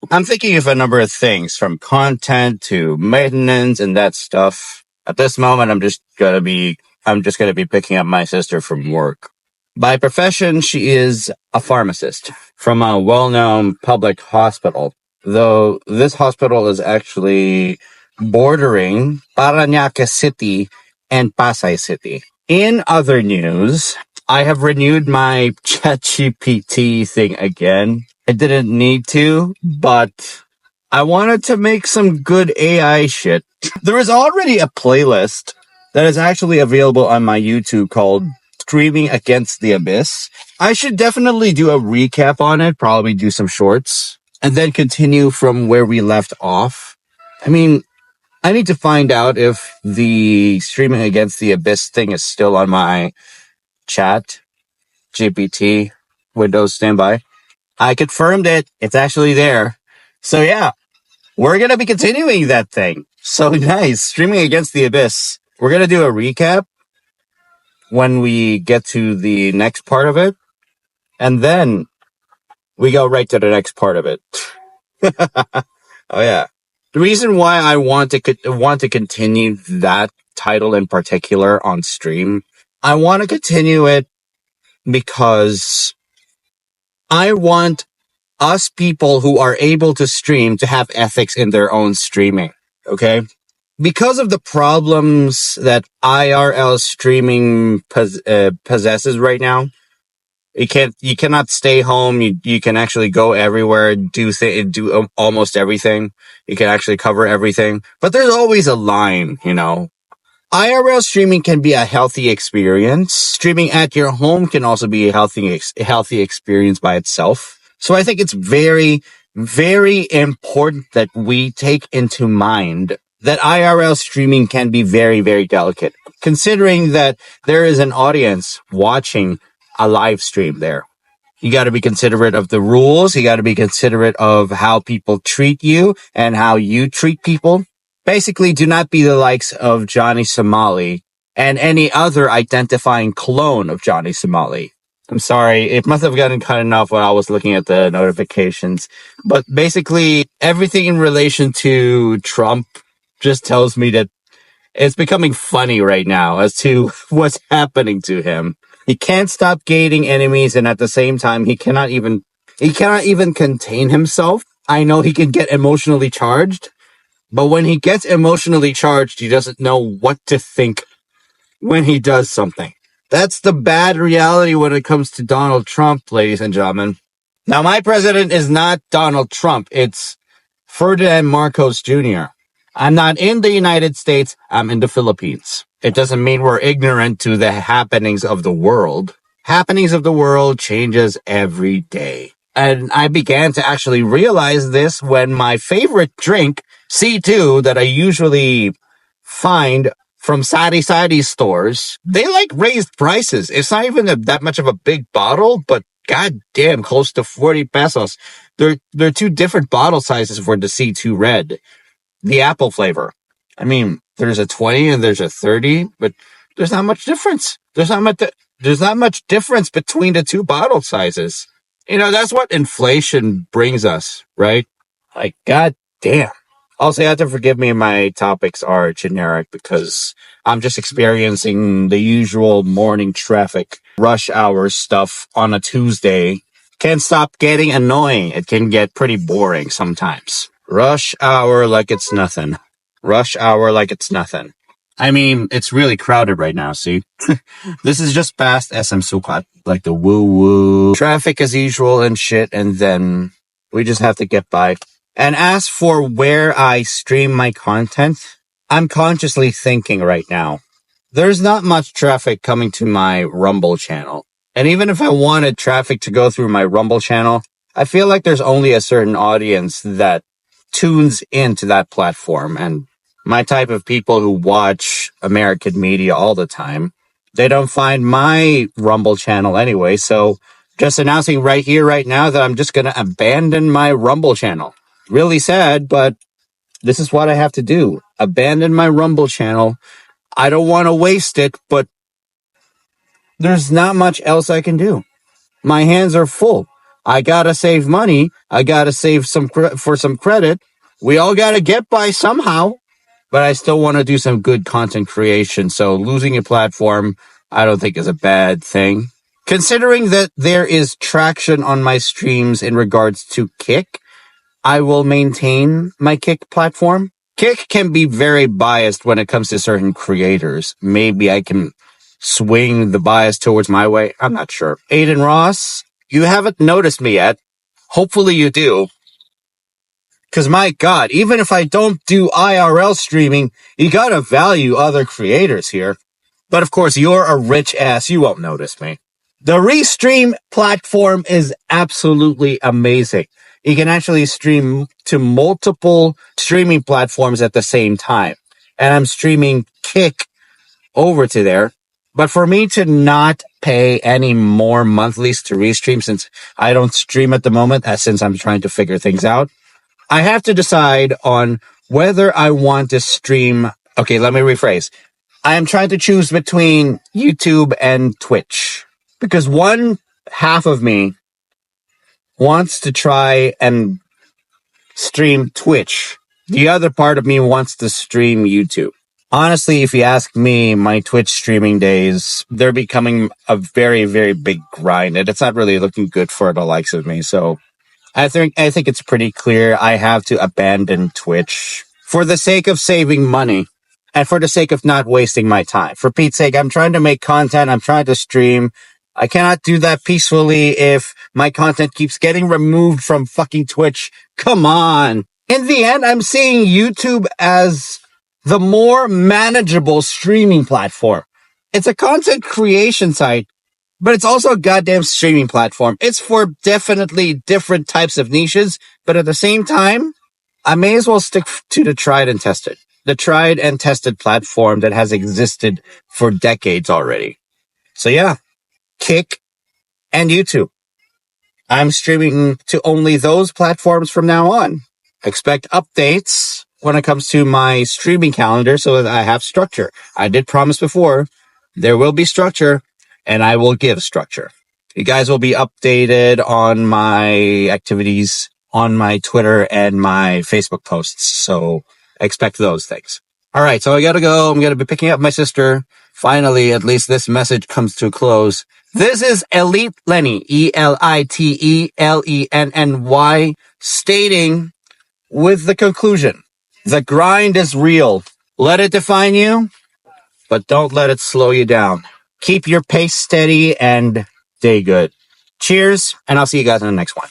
I'm thinking of a number of things from content to maintenance and that stuff. At this moment, I'm just gonna be picking up my sister from work. By profession, she is a pharmacist from a well-known public hospital, though this hospital is actually bordering Parañaque City and Pasay City. In other news, I have renewed my ChatGPT thing again. I didn't need to, but I wanted to make some good AI shit. There is already a playlist that is actually available on my YouTube called Screaming Against the Abyss. I should definitely do a recap on it, probably do some shorts, and then continue from where we left off. I mean, I need to find out if the Streaming Against the Abyss thing is still on my chat, GPT, Windows standby. I confirmed it. It's actually there. So yeah, we're going to be continuing that thing. So nice. Streaming Against the Abyss. We're going to do a recap when we get to the next part of it. And then we go right to the next part of it. Oh yeah. The reason why I want to continue that title in particular on stream, I want to continue it because I want us people who are able to stream to have ethics in their own streaming. Okay? Because of the problems that IRL streaming possesses right now, you cannot stay home. You can actually go everywhere, do almost everything. You can actually cover everything, but there's always a line, you know. IRL streaming can be a healthy experience. Streaming at your home can also be a healthy experience by itself. So I think it's very, very important that we take into mind that IRL streaming can be very, very delicate, considering that there is an audience watching a live stream there. You got to be considerate of the rules. You got to be considerate of how people treat you and how you treat people. Basically, do not be the likes of Johnny Somali and any other identifying clone of Johnny Somali. I'm sorry, it must have gotten cut off when I was looking at the notifications. But basically, everything in relation to Trump just tells me that it's becoming funny right now as to what's happening to him. He can't stop gaining enemies, and at the same time, he cannot even contain himself. I know he can get emotionally charged, but when he gets emotionally charged, he doesn't know what to think when he does something. That's the bad reality when it comes to Donald Trump, ladies and gentlemen. Now, my president is not Donald Trump. It's Ferdinand Marcos Jr. I'm not in the United States. I'm in the Philippines. It doesn't mean we're ignorant to the happenings of the world. Happenings of the world changes every day. And I began to actually realize this when my favorite drink, C2, that I usually find from Sari stores, they like raised prices. It's not even that much of a big bottle, but goddamn, close to 40 pesos. There are two different bottle sizes for the C2 Red. The apple flavor. I mean, there's a 20 and there's a 30, but there's not much difference. There's not much difference between the two bottle sizes. You know, that's what inflation brings us, right? Like, goddamn. Also, you have to forgive me, my topics are generic because I'm just experiencing the usual morning traffic, rush hour stuff on a Tuesday. Can't stop getting annoying. It can get pretty boring sometimes. Rush hour like it's nothing. Rush hour like it's nothing. I mean, it's really crowded right now, see? This is just past SM Sukat, like the woo-woo. Traffic as usual and shit, and then we just have to get by. And as for where I stream my content, I'm consciously thinking right now, there's not much traffic coming to my Rumble channel. And even if I wanted traffic to go through my Rumble channel, I feel like there's only a certain audience that tunes into that platform, and my type of people who watch American media all the time, they don't find my Rumble channel anyway. So just announcing right here, right now, that I'm just going to abandon my Rumble channel. Really sad, but this is what I have to do. Abandon my Rumble channel. I don't want to waste it, but there's not much else I can do. My hands are full. I gotta save money. I gotta save for some credit. We all gotta get by somehow. But I still want to do some good content creation. So losing a platform, I don't think is a bad thing. Considering that there is traction on my streams in regards to Kick, I will maintain my Kick platform. Kick can be very biased when it comes to certain creators. Maybe I can swing the bias towards my way. I'm not sure. Aiden Ross, you haven't noticed me yet. Hopefully you do. Because my God, even if I don't do IRL streaming, you gotta value other creators here. But of course, you're a rich ass. You won't notice me. The Restream platform is absolutely amazing. You can actually stream to multiple streaming platforms at the same time. And I'm streaming Kick over to there. But for me to not pay any more monthlies to Restream, since I don't stream at the moment, since I'm trying to figure things out, I have to decide on whether I want to stream. Okay, let me rephrase. I am trying to choose between YouTube and Twitch because one half of me wants to try and stream Twitch. The other part of me wants to stream YouTube. Honestly, if you ask me, my Twitch streaming days, they're becoming a very, very big grind, and it's not really looking good for the likes of me. So I think it's pretty clear I have to abandon Twitch for the sake of saving money and for the sake of not wasting my time. For Pete's sake, I'm trying to make content. I'm trying to stream. I cannot do that peacefully if my content keeps getting removed from fucking Twitch. Come on. In the end, I'm seeing YouTube as the more manageable streaming platform. It's a content creation site, but it's also a goddamn streaming platform. It's for definitely different types of niches, but at the same time, I may as well stick to the tried and tested. The tried and tested platform that has existed for decades already. So yeah, Kick and YouTube. I'm streaming to only those platforms from now on. Expect updates when it comes to my streaming calendar so that I have structure. I did promise before there will be structure and I will give structure. You guys will be updated on my activities on my Twitter and my Facebook posts. So expect those things. All right. So I got to go. I'm going to be picking up my sister. Finally, at least this message comes to a close. This is Elite Lenny, ELITELENNY, stating with the conclusion, the grind is real. Let it define you, but don't let it slow you down. Keep your pace steady and stay good. Cheers, and I'll see you guys in the next one.